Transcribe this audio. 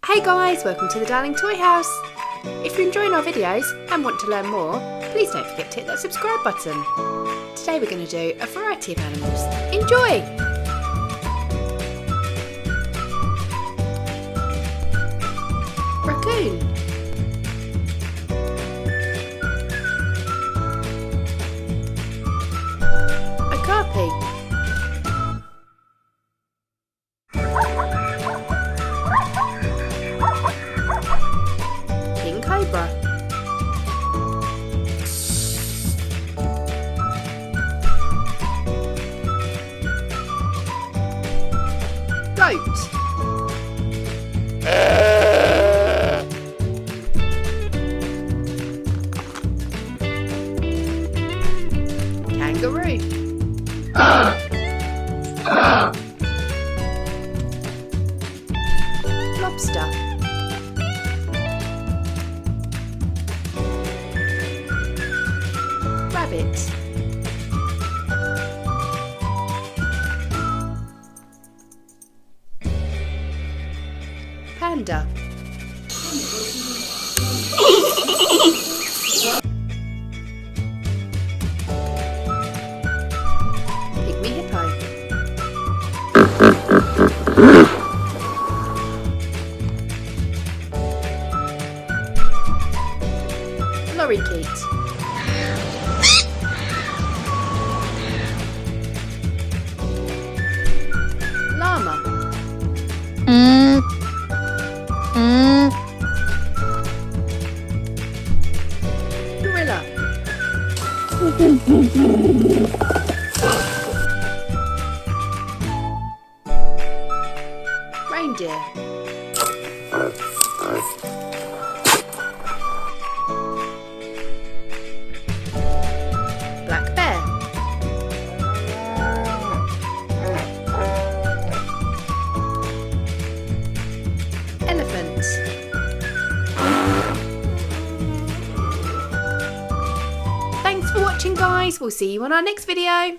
Hey guys, welcome to the Darling Toy House. If you're enjoying our videos and want to learn more, please don't forget to hit that subscribe button. Today we're going to do a variety of animals. Enjoy! Raccoon, Okapi, Cobra, goat, kangaroo, lobster, rabbit, panda, pygmy hippo, lorikeet, llama, gorilla, reindeer, black bear, elephant. Thanks for watching guys, we'll see you on our next video.